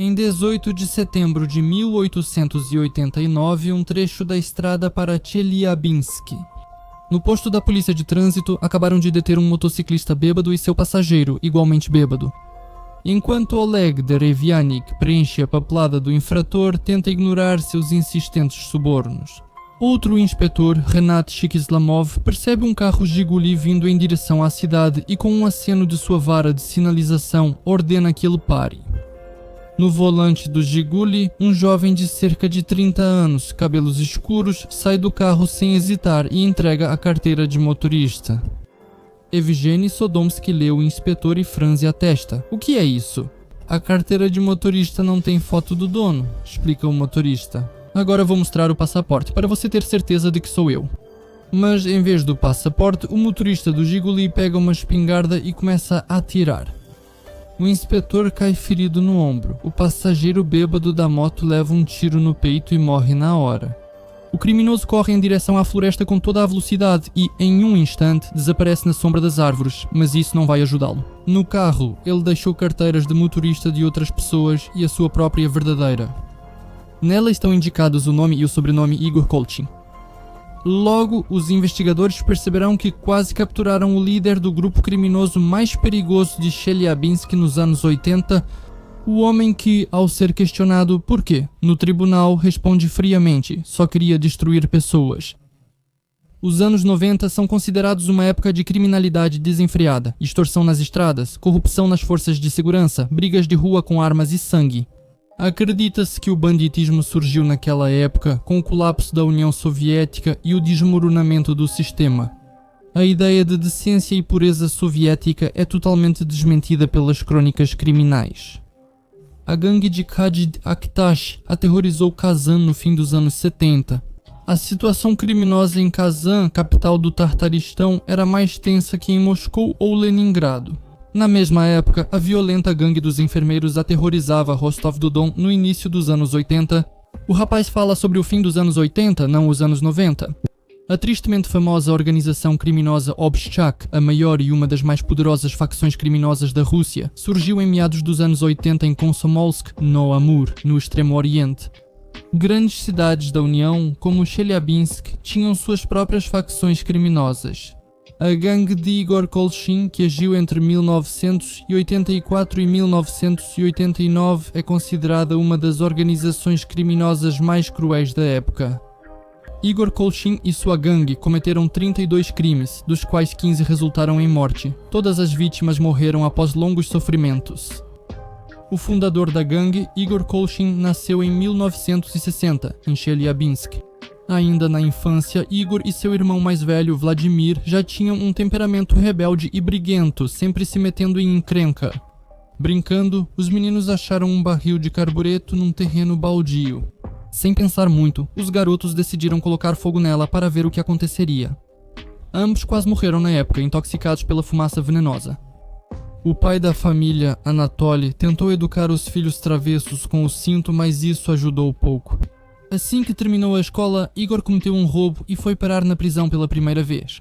Em 18 de setembro de 1889, um trecho da estrada para Chelyabinsk. No posto da polícia de trânsito, acabaram de deter um motociclista bêbado e seu passageiro, igualmente bêbado. Enquanto Oleg Derevianik preenche a papelada do infrator, tenta ignorar seus insistentes subornos. Outro inspetor, Renat Shikislamov, percebe um carro Jiguli vindo em direção à cidade e, com um aceno de sua vara de sinalização, ordena que ele pare. No volante do Jiguli, um jovem de cerca de 30 anos, cabelos escuros, sai do carro sem hesitar e entrega a carteira de motorista. Evgeny Sodomsky lê o inspetor e franze a testa. O que é isso? A carteira de motorista não tem foto do dono, explica o motorista. Agora vou mostrar o passaporte para você ter certeza de que sou eu. Mas em vez do passaporte, o motorista do Jiguli pega uma espingarda e começa a atirar. O inspetor cai ferido no ombro. O passageiro bêbado da moto leva um tiro no peito e morre na hora. O criminoso corre em direção à floresta com toda a velocidade e, em um instante, desaparece na sombra das árvores, mas isso não vai ajudá-lo. No carro, ele deixou carteiras de motorista de outras pessoas e a sua própria verdadeira. Nela estão indicados o nome e o sobrenome Igor Kolchin. Logo, os investigadores perceberão que quase capturaram o líder do grupo criminoso mais perigoso de Chelyabinsk nos anos 80, o homem que, ao ser questionado por quê, no tribunal responde friamente, só queria destruir pessoas. Os anos 90 são considerados uma época de criminalidade desenfreada, extorsão nas estradas, corrupção nas forças de segurança, brigas de rua com armas e sangue. Acredita-se que o banditismo surgiu naquela época com o colapso da União Soviética e o desmoronamento do sistema. A ideia de decência e pureza soviética é totalmente desmentida pelas crônicas criminais. A gangue de Khadid Aktash aterrorizou Kazan no fim dos anos 70. A situação criminosa em Kazan, capital do Tartaristão, era mais tensa que em Moscou ou Leningrado. Na mesma época, a violenta gangue dos enfermeiros aterrorizava Rostov-do-Don no início dos anos 80. O rapaz fala sobre o fim dos anos 80, não os anos 90. A tristemente famosa organização criminosa Obshchak, a maior e uma das mais poderosas facções criminosas da Rússia, surgiu em meados dos anos 80 em Komsomolsk, no Amur, no extremo oriente. Grandes cidades da União, como Chelyabinsk, tinham suas próprias facções criminosas. A gangue de Igor Kolchin, que agiu entre 1984 e 1989, é considerada uma das organizações criminosas mais cruéis da época. Igor Kolchin e sua gangue cometeram 32 crimes, dos quais 15 resultaram em morte. Todas as vítimas morreram após longos sofrimentos. O fundador da gangue, Igor Kolchin, nasceu em 1960, em Chelyabinsk. Ainda na infância, Igor e seu irmão mais velho, Vladimir, já tinham um temperamento rebelde e briguento, sempre se metendo em encrenca. Brincando, os meninos acharam um barril de carbureto num terreno baldio. Sem pensar muito, os garotos decidiram colocar fogo nela para ver o que aconteceria. Ambos quase morreram na época, intoxicados pela fumaça venenosa. O pai da família, Anatoly, tentou educar os filhos travessos com o cinto, mas isso ajudou pouco. Assim que terminou a escola, Igor cometeu um roubo e foi parar na prisão pela primeira vez.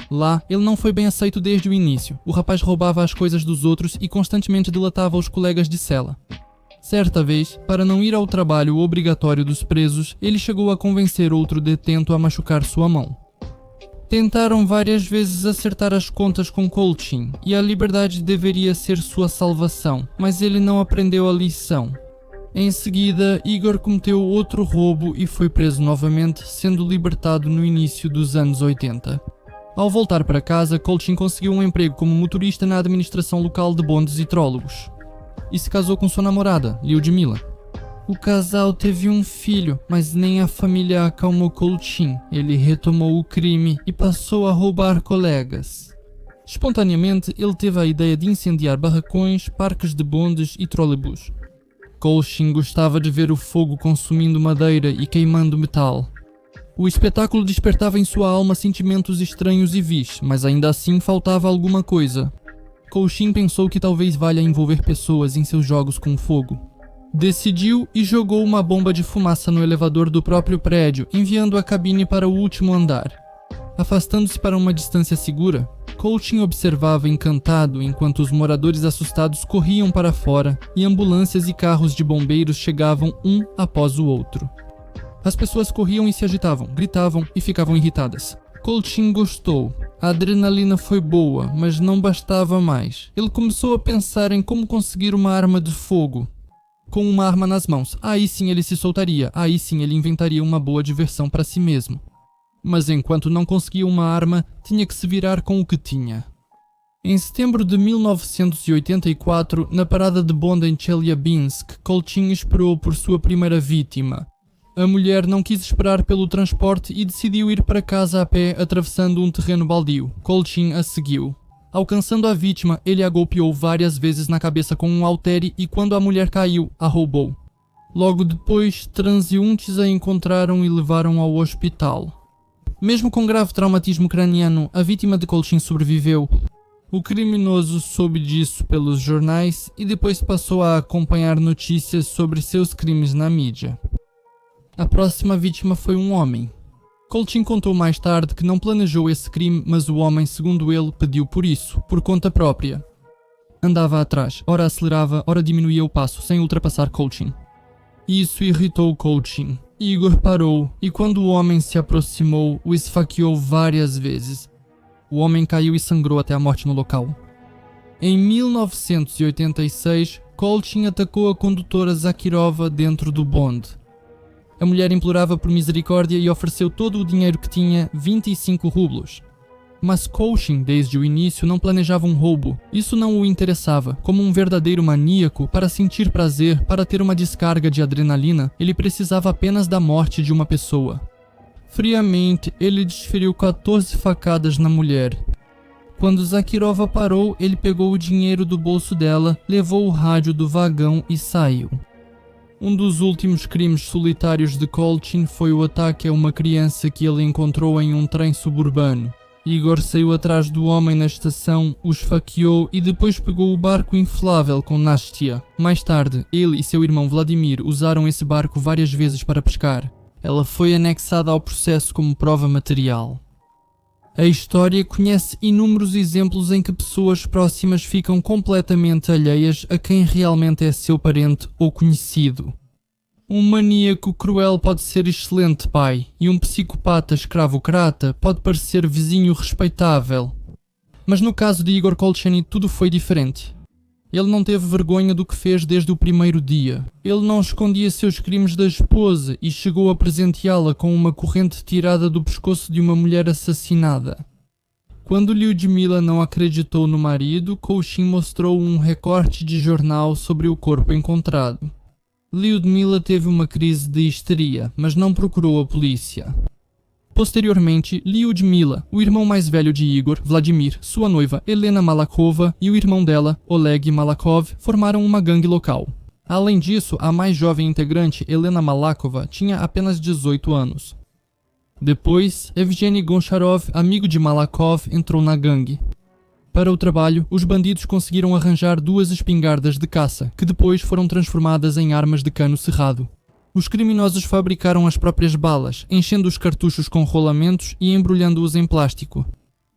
Lá, ele não foi bem aceito desde o início. O rapaz roubava as coisas dos outros e constantemente delatava os colegas de cela. Certa vez, para não ir ao trabalho obrigatório dos presos, ele chegou a convencer outro detento a machucar sua mão. Tentaram várias vezes acertar as contas com Kolchin, e a liberdade deveria ser sua salvação, mas ele não aprendeu a lição. Em seguida, Igor cometeu outro roubo e foi preso novamente, sendo libertado no início dos anos 80. Ao voltar para casa, Kolchin conseguiu um emprego como motorista na administração local de bondes e trólogos. E se casou com sua namorada, Lyudmila. O casal teve um filho, mas nem a família acalmou Kolchin. Ele retomou o crime e passou a roubar colegas. Espontaneamente, ele teve a ideia de incendiar barracões, parques de bondes e trólebus. Kolchin gostava de ver o fogo consumindo madeira e queimando metal. O espetáculo despertava em sua alma sentimentos estranhos e vis, mas ainda assim faltava alguma coisa. Kolchin pensou que talvez valha envolver pessoas em seus jogos com fogo. Decidiu e jogou uma bomba de fumaça no elevador do próprio prédio, enviando a cabine para o último andar. Afastando-se para uma distância segura, Colchin observava encantado enquanto os moradores assustados corriam para fora e ambulâncias e carros de bombeiros chegavam um após o outro. As pessoas corriam e se agitavam, gritavam e ficavam irritadas. Colchin gostou. A adrenalina foi boa, mas não bastava mais. Ele começou a pensar em como conseguir uma arma de fogo. Com uma arma nas mãos, aí sim ele se soltaria, aí sim ele inventaria uma boa diversão para si mesmo. Mas enquanto não conseguia uma arma, tinha que se virar com o que tinha. Em setembro de 1984, na parada de bonde em Chelyabinsk, Colchin esperou por sua primeira vítima. A mulher não quis esperar pelo transporte e decidiu ir para casa a pé, atravessando um terreno baldio. Colchin a seguiu. Alcançando a vítima, ele a golpeou várias vezes na cabeça com um haltere e quando a mulher caiu, a roubou. Logo depois, transeuntes a encontraram e levaram ao hospital. Mesmo com grave traumatismo craniano, a vítima de Colchin sobreviveu. O criminoso soube disso pelos jornais e depois passou a acompanhar notícias sobre seus crimes na mídia. A próxima vítima foi um homem. Colchin contou mais tarde que não planejou esse crime, mas o homem, segundo ele, pediu por isso, por conta própria. Andava atrás, ora acelerava, ora diminuía o passo, sem ultrapassar Colchin. Isso irritou Colchin. Igor parou e quando o homem se aproximou, o esfaqueou várias vezes. O homem caiu e sangrou até a morte no local. Em 1986, Colchin atacou a condutora Zakirova dentro do bonde. A mulher implorava por misericórdia e ofereceu todo o dinheiro que tinha, 25 rublos. Mas Colchin, desde o início, não planejava um roubo. Isso não o interessava. Como um verdadeiro maníaco, para sentir prazer, para ter uma descarga de adrenalina, ele precisava apenas da morte de uma pessoa. Friamente, ele desferiu 14 facadas na mulher. Quando Zakirova parou, ele pegou o dinheiro do bolso dela, levou o rádio do vagão e saiu. Um dos últimos crimes solitários de Colchin foi o ataque a uma criança que ele encontrou em um trem suburbano. Igor saiu atrás do homem na estação, o esfaqueou e depois pegou o barco inflável com Nastia. Mais tarde, ele e seu irmão Vladimir usaram esse barco várias vezes para pescar. Ela foi anexada ao processo como prova material. A história conhece inúmeros exemplos em que pessoas próximas ficam completamente alheias a quem realmente é seu parente ou conhecido. Um maníaco cruel pode ser excelente pai, e um psicopata escravocrata pode parecer vizinho respeitável. Mas no caso de Igor Colchin tudo foi diferente. Ele não teve vergonha do que fez desde o primeiro dia. Ele não escondia seus crimes da esposa e chegou a presenteá-la com uma corrente tirada do pescoço de uma mulher assassinada. Quando Lyudmila não acreditou no marido, Colchin mostrou um recorte de jornal sobre o corpo encontrado. Lyudmila teve uma crise de histeria, mas não procurou a polícia. Posteriormente, Lyudmila, o irmão mais velho de Igor, Vladimir, sua noiva Helena Malakova e o irmão dela, Oleg Malakov, formaram uma gangue local. Além disso, a mais jovem integrante, Helena Malakova, tinha apenas 18 anos. Depois, Evgeny Goncharov, amigo de Malakov, entrou na gangue. Para o trabalho, os bandidos conseguiram arranjar 2 espingardas de caça, que depois foram transformadas em armas de cano cerrado. Os criminosos fabricaram as próprias balas, enchendo os cartuchos com rolamentos e embrulhando-os em plástico.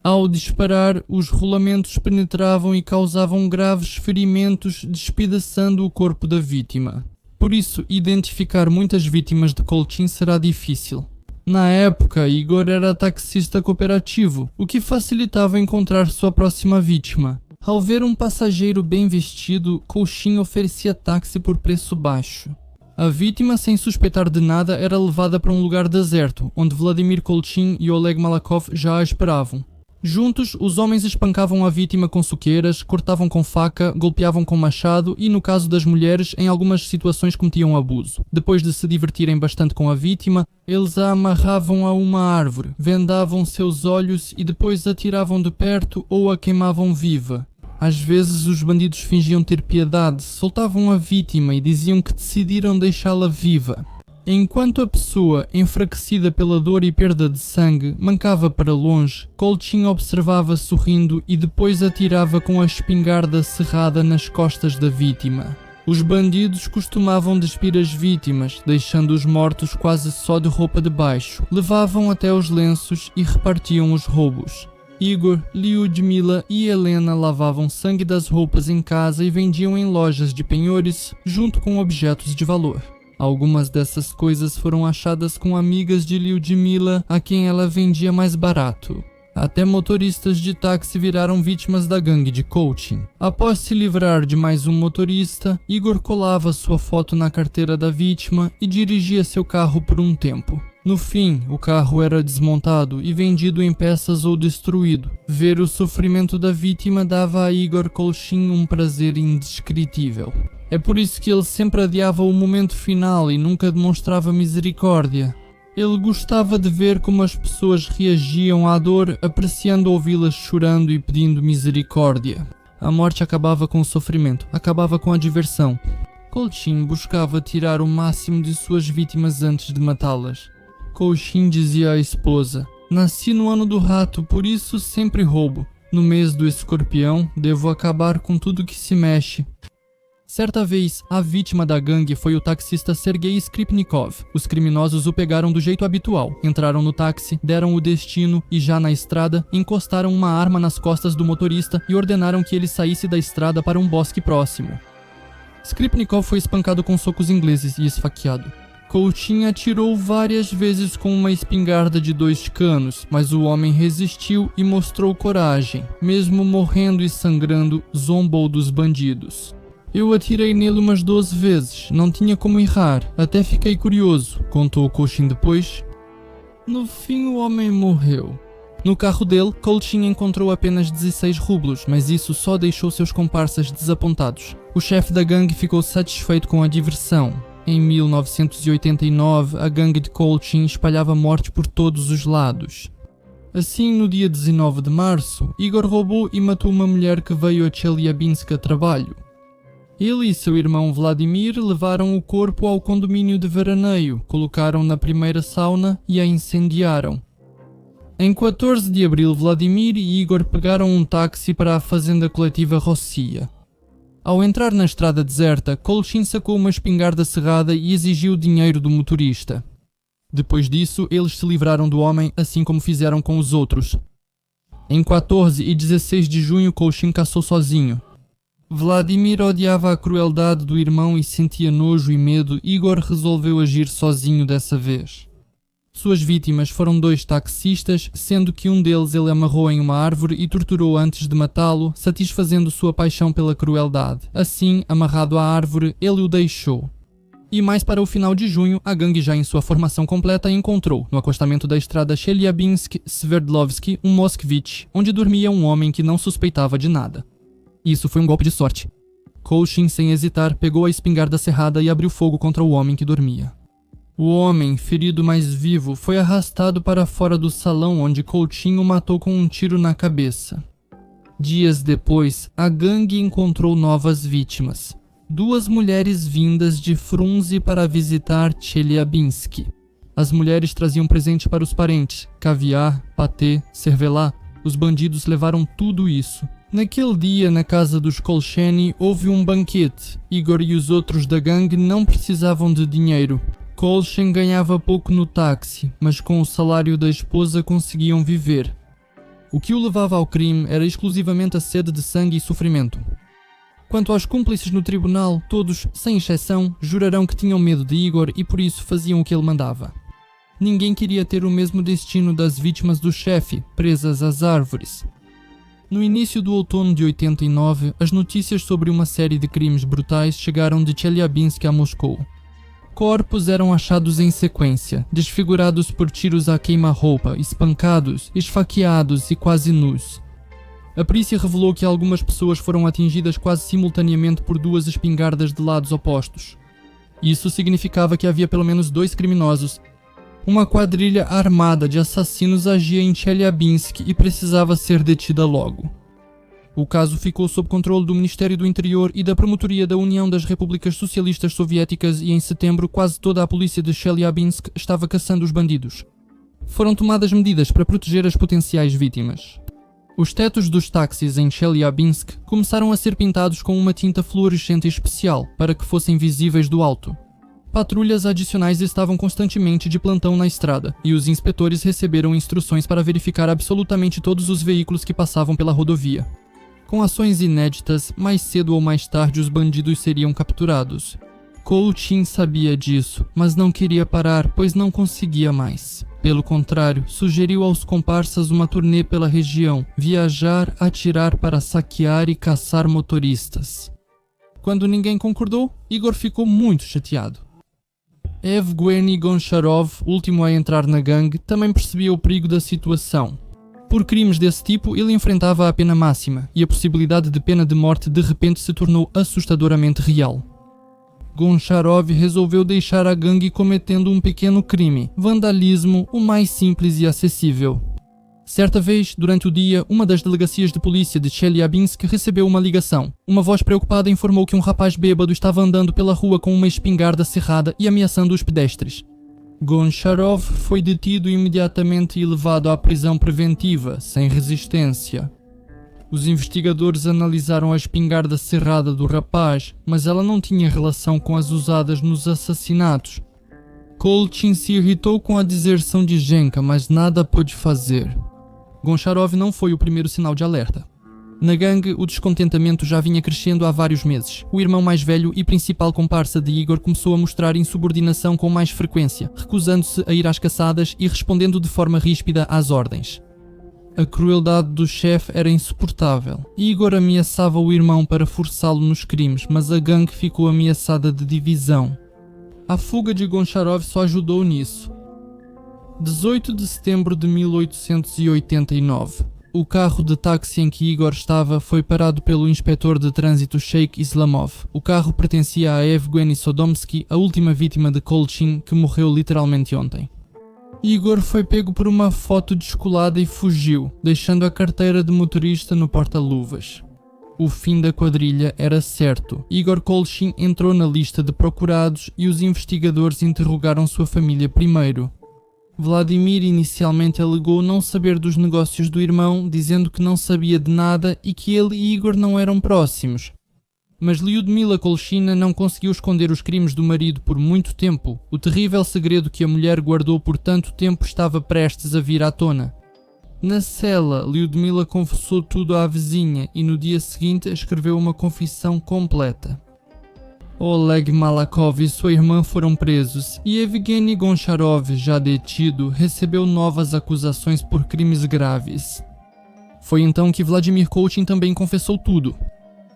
Ao disparar, os rolamentos penetravam e causavam graves ferimentos, despedaçando o corpo da vítima. Por isso, identificar muitas vítimas de Colchin será difícil. Na época, Igor era taxista cooperativo, o que facilitava encontrar sua próxima vítima. Ao ver um passageiro bem vestido, Colchin oferecia táxi por preço baixo. A vítima, sem suspeitar de nada, era levada para um lugar deserto, onde Vladimir Colchin e Oleg Malakov já a esperavam. Juntos, os homens espancavam a vítima com suqueiras, cortavam com faca, golpeavam com machado e, no caso das mulheres, em algumas situações cometiam abuso. Depois de se divertirem bastante com a vítima, eles a amarravam a uma árvore, vendavam seus olhos e depois a tiravam de perto ou a queimavam viva. Às vezes os bandidos fingiam ter piedade, soltavam a vítima e diziam que decidiram deixá-la viva. Enquanto a pessoa, enfraquecida pela dor e perda de sangue, mancava para longe, Colchin observava sorrindo e depois atirava com a espingarda cerrada nas costas da vítima. Os bandidos costumavam despir as vítimas, deixando os mortos quase só de roupa de baixo. Levavam até os lenços e repartiam os roubos. Igor, Lyudmila e Helena lavavam sangue das roupas em casa e vendiam em lojas de penhores, junto com objetos de valor. Algumas dessas coisas foram achadas com amigas de Lyudmila, a quem ela vendia mais barato. Até motoristas de táxi viraram vítimas da gangue de coaching. Após se livrar de mais um motorista, Igor colava sua foto na carteira da vítima e dirigia seu carro por um tempo. No fim, o carro era desmontado e vendido em peças ou destruído. Ver o sofrimento da vítima dava a Igor Kolchin um prazer indescritível. É por isso que ele sempre adiava o momento final e nunca demonstrava misericórdia. Ele gostava de ver como as pessoas reagiam à dor, apreciando ouvi-las chorando e pedindo misericórdia. A morte acabava com o sofrimento, acabava com a diversão. Kolchin buscava tirar o máximo de suas vítimas antes de matá-las. Kolchin dizia à esposa: "Nasci no ano do rato, por isso sempre roubo. No mês do escorpião, devo acabar com tudo que se mexe." Certa vez, a vítima da gangue foi o taxista Sergei Skripnikov. Os criminosos o pegaram do jeito habitual. Entraram no táxi, deram o destino e, já na estrada, encostaram uma arma nas costas do motorista e ordenaram que ele saísse da estrada para um bosque próximo. Skripnikov foi espancado com socos ingleses e esfaqueado. Kolchin atirou várias vezes com uma espingarda de 2 canos, mas o homem resistiu e mostrou coragem. Mesmo morrendo e sangrando, zombou dos bandidos. "Eu atirei nele umas 12 vezes, não tinha como errar, até fiquei curioso", contou Kolchin depois. No fim, o homem morreu. No carro dele, Kolchin encontrou apenas 16 rublos, mas isso só deixou seus comparsas desapontados. O chefe da gangue ficou satisfeito com a diversão. Em 1989, a gangue de Kolchin espalhava morte por todos os lados. Assim, no dia 19 de março, Igor roubou e matou uma mulher que veio a Chelyabinsk a trabalho. Ele e seu irmão Vladimir levaram o corpo ao condomínio de veraneio, colocaram na primeira sauna e a incendiaram. Em 14 de abril, Vladimir e Igor pegaram um táxi para a fazenda coletiva Rossia. Ao entrar na estrada deserta, Kolchin sacou uma espingarda cerrada e exigiu dinheiro do motorista. Depois disso, eles se livraram do homem, assim como fizeram com os outros. Em 14 e 16 de junho, Kolchin caçou sozinho. Vladimir odiava a crueldade do irmão e sentia nojo e medo. Igor resolveu agir sozinho dessa vez. Suas vítimas foram 2 taxistas, sendo que um deles ele amarrou em uma árvore e torturou antes de matá-lo, satisfazendo sua paixão pela crueldade. Assim, amarrado à árvore, ele o deixou. E mais para o final de junho, a gangue já em sua formação completa encontrou, no acostamento da estrada Chelyabinsk-Sverdlovsk, um moskvich, onde dormia um homem que não suspeitava de nada. Isso foi um golpe de sorte. Kolchin, sem hesitar, pegou a espingarda cerrada e abriu fogo contra o homem que dormia. O homem, ferido mais vivo, foi arrastado para fora do salão, onde Kolchin o matou com um tiro na cabeça. Dias depois, a gangue encontrou novas vítimas. 2 mulheres vindas de Frunze para visitar Chelyabinsk. As mulheres traziam presente para os parentes: caviar, patê, cervelá. Os bandidos levaram tudo isso. Naquele dia, na casa dos Kolcheny, houve um banquete. Igor e os outros da gangue não precisavam de dinheiro. Kolchin ganhava pouco no táxi, mas com o salário da esposa conseguiam viver. O que o levava ao crime era exclusivamente a sede de sangue e sofrimento. Quanto aos cúmplices no tribunal, todos, sem exceção, jurarão que tinham medo de Igor e por isso faziam o que ele mandava. Ninguém queria ter o mesmo destino das vítimas do chefe, presas às árvores. No início do outono de 89, as notícias sobre uma série de crimes brutais chegaram de Chelyabinsk a Moscou. Corpos eram achados em sequência, desfigurados por tiros à queima-roupa, espancados, esfaqueados e quase nus. A perícia revelou que algumas pessoas foram atingidas quase simultaneamente por 2 espingardas de lados opostos. Isso significava que havia pelo menos 2 criminosos. Uma quadrilha armada de assassinos agia em Chelyabinsk e precisava ser detida logo. O caso ficou sob controle do Ministério do Interior e da Promotoria da União das Repúblicas Socialistas Soviéticas e em setembro quase toda a polícia de Chelyabinsk estava caçando os bandidos. Foram tomadas medidas para proteger as potenciais vítimas. Os tetos dos táxis em Chelyabinsk começaram a ser pintados com uma tinta fluorescente especial para que fossem visíveis do alto. Patrulhas adicionais estavam constantemente de plantão na estrada, e os inspetores receberam instruções para verificar absolutamente todos os veículos que passavam pela rodovia. Com ações inéditas, mais cedo ou mais tarde os bandidos seriam capturados. Colchin sabia disso, mas não queria parar, pois não conseguia mais. Pelo contrário, sugeriu aos comparsas uma turnê pela região, viajar, atirar para saquear e caçar motoristas. Quando ninguém concordou, Igor ficou muito chateado. Evgueni Goncharov, último a entrar na gangue, também percebia o perigo da situação. Por crimes desse tipo, ele enfrentava a pena máxima, e a possibilidade de pena de morte de repente se tornou assustadoramente real. Goncharov resolveu deixar a gangue cometendo um pequeno crime, vandalismo, o mais simples e acessível. Certa vez, durante o dia, uma das delegacias de polícia de Chelyabinsk recebeu uma ligação. Uma voz preocupada informou que um rapaz bêbado estava andando pela rua com uma espingarda cerrada e ameaçando os pedestres. Goncharov foi detido imediatamente e levado à prisão preventiva, sem resistência. Os investigadores analisaram a espingarda cerrada do rapaz, mas ela não tinha relação com as usadas nos assassinatos. Colchin se irritou com a deserção de Genka, mas nada pôde fazer. Goncharov não foi o primeiro sinal de alerta. Na gangue, o descontentamento já vinha crescendo há vários meses. O irmão mais velho e principal comparsa de Igor começou a mostrar insubordinação com mais frequência, recusando-se a ir às caçadas e respondendo de forma ríspida às ordens. A crueldade do chefe era insuportável. Igor ameaçava o irmão para forçá-lo nos crimes, mas a gangue ficou ameaçada de divisão. A fuga de Goncharov só ajudou nisso. 18 de setembro de 1889. O carro de táxi em que Igor estava foi parado pelo inspetor de trânsito Sheikh Islamov. O carro pertencia a Evgueni Sodomsky, a última vítima de Colchin, que morreu literalmente ontem. Igor foi pego por uma foto descolada e fugiu, deixando a carteira de motorista no porta-luvas. O fim da quadrilha era certo. Igor Colchin entrou na lista de procurados e os investigadores interrogaram sua família primeiro. Vladimir inicialmente alegou não saber dos negócios do irmão, dizendo que não sabia de nada e que ele e Igor não eram próximos. Mas Lyudmila Kolchina não conseguiu esconder os crimes do marido por muito tempo. O terrível segredo que a mulher guardou por tanto tempo estava prestes a vir à tona. Na cela, Lyudmila confessou tudo à vizinha e no dia seguinte escreveu uma confissão completa. Oleg Malakov e sua irmã foram presos e Evgeny Goncharov, já detido, recebeu novas acusações por crimes graves. Foi então que Vladimir Colchin também confessou tudo.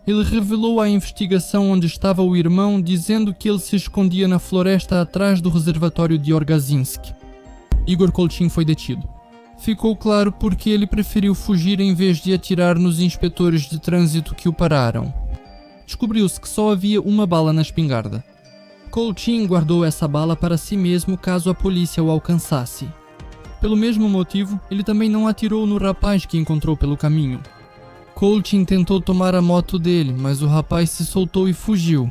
Ele revelou à investigação onde estava o irmão, dizendo que ele se escondia na floresta atrás do reservatório de Orgazinsk. Igor Colchin foi detido. Ficou claro porque ele preferiu fugir em vez de atirar nos inspetores de trânsito que o pararam. Descobriu-se que só havia uma bala na espingarda. Colchin guardou essa bala para si mesmo caso a polícia o alcançasse. Pelo mesmo motivo, ele também não atirou no rapaz que encontrou pelo caminho. Colchin tentou tomar a moto dele, mas o rapaz se soltou e fugiu.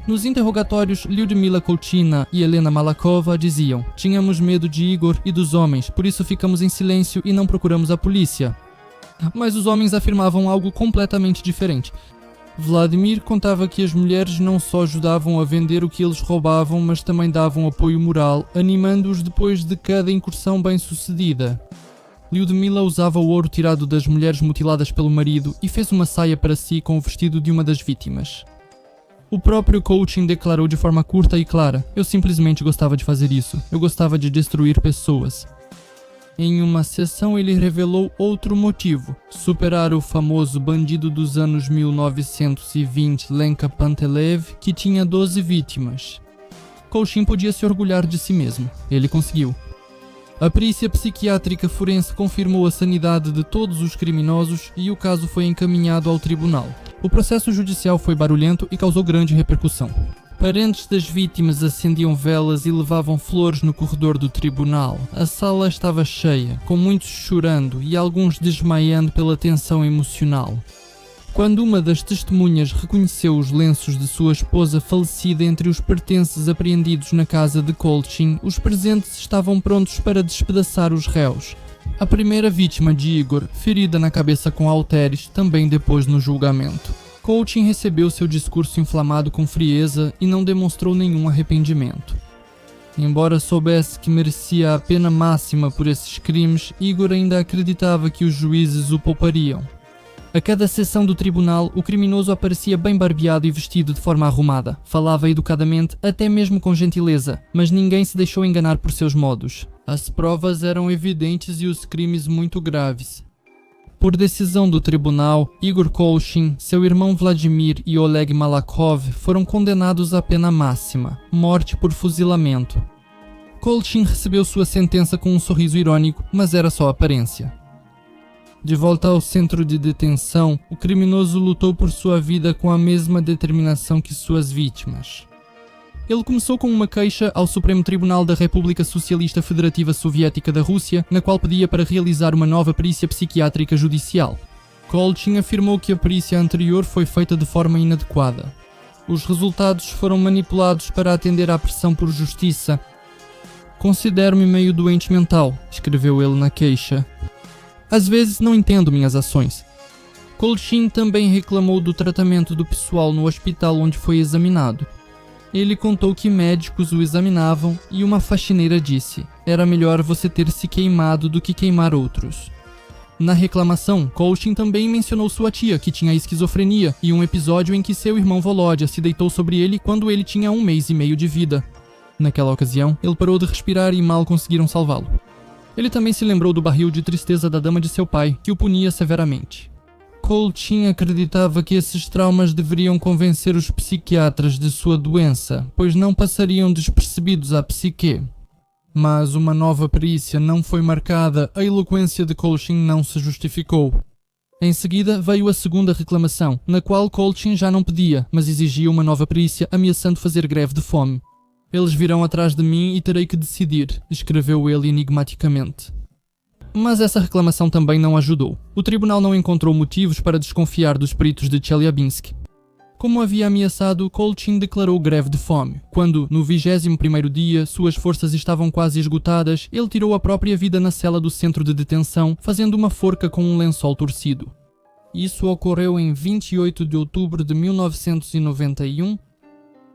Nos interrogatórios, Lyudmila Kolchina e Helena Malakova diziam: "Tínhamos medo de Igor e dos homens, por isso ficamos em silêncio e não procuramos a polícia." Mas os homens afirmavam algo completamente diferente. Vladimir contava que as mulheres não só ajudavam a vender o que eles roubavam, mas também davam apoio moral, animando-os depois de cada incursão bem-sucedida. Lyudmila usava o ouro tirado das mulheres mutiladas pelo marido e fez uma saia para si com o vestido de uma das vítimas. O próprio Colchin declarou de forma curta e clara: "Eu simplesmente gostava de fazer isso. Eu gostava de destruir pessoas." Em uma sessão ele revelou outro motivo: superar o famoso bandido dos anos 1920, Lenka Pantelev, que tinha 12 vítimas. Colchin podia se orgulhar de si mesmo. Ele conseguiu. A perícia psiquiátrica forense confirmou a sanidade de todos os criminosos e o caso foi encaminhado ao tribunal. O processo judicial foi barulhento e causou grande repercussão. Parentes das vítimas acendiam velas e levavam flores no corredor do tribunal. A sala estava cheia, com muitos chorando e alguns desmaiando pela tensão emocional. Quando uma das testemunhas reconheceu os lenços de sua esposa falecida entre os pertences apreendidos na casa de Colchin, os presentes estavam prontos para despedaçar os réus. A primeira vítima de Igor, ferida na cabeça com halteres, também depôs no julgamento. Kolchin recebeu seu discurso inflamado com frieza e não demonstrou nenhum arrependimento. Embora soubesse que merecia a pena máxima por esses crimes, Igor ainda acreditava que os juízes o poupariam. A cada sessão do tribunal, o criminoso aparecia bem barbeado e vestido de forma arrumada. Falava educadamente, até mesmo com gentileza, mas ninguém se deixou enganar por seus modos. As provas eram evidentes e os crimes muito graves. Por decisão do tribunal, Igor Kolchin, seu irmão Vladimir e Oleg Malakov foram condenados à pena máxima, morte por fuzilamento. Kolchin recebeu sua sentença com um sorriso irônico, mas era só aparência. De volta ao centro de detenção, o criminoso lutou por sua vida com a mesma determinação que suas vítimas. Ele começou com uma queixa ao Supremo Tribunal da República Socialista Federativa Soviética da Rússia, na qual pedia para realizar uma nova perícia psiquiátrica judicial. Kolchin afirmou que a perícia anterior foi feita de forma inadequada. Os resultados foram manipulados para atender à pressão por justiça. "Considero-me meio doente mental", escreveu ele na queixa. "Às vezes não entendo minhas ações." Kolchin também reclamou do tratamento do pessoal no hospital onde foi examinado. Ele contou que médicos o examinavam e uma faxineira disse: "Era melhor você ter se queimado do que queimar outros." Na reclamação, Kolchin também mencionou sua tia, que tinha esquizofrenia, e um episódio em que seu irmão Volodya se deitou sobre ele quando ele tinha 1 mês e meio de vida. Naquela ocasião, ele parou de respirar e mal conseguiram salvá-lo. Ele também se lembrou do barril de tristeza da dama de seu pai, que o punia severamente. Kolchin acreditava que esses traumas deveriam convencer os psiquiatras de sua doença, pois não passariam despercebidos à psique. Mas uma nova perícia não foi marcada, a eloquência de Kolchin não se justificou. Em seguida veio a segunda reclamação, na qual Kolchin já não pedia, mas exigia uma nova perícia, ameaçando fazer greve de fome. "Eles virão atrás de mim e terei que decidir", escreveu ele enigmaticamente. Mas essa reclamação também não ajudou. O tribunal não encontrou motivos para desconfiar dos peritos de Chelyabinsk. Como havia ameaçado, Kolchin declarou greve de fome. Quando, no 21º dia, suas forças estavam quase esgotadas, ele tirou a própria vida na cela do centro de detenção, fazendo uma forca com um lençol torcido. Isso ocorreu em 28 de outubro de 1991.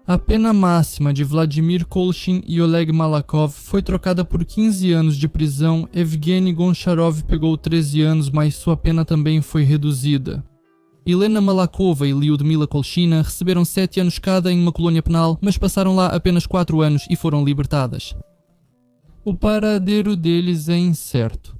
A pena máxima de Vladimir Kolchin e Oleg Malakov foi trocada por 15 anos de prisão. Evgeny Goncharov pegou 13 anos, mas sua pena também foi reduzida. Helena Malakova e Lyudmila Kolchina receberam 7 anos cada em uma colônia penal, mas passaram lá apenas 4 anos e foram libertadas. O paradeiro deles é incerto.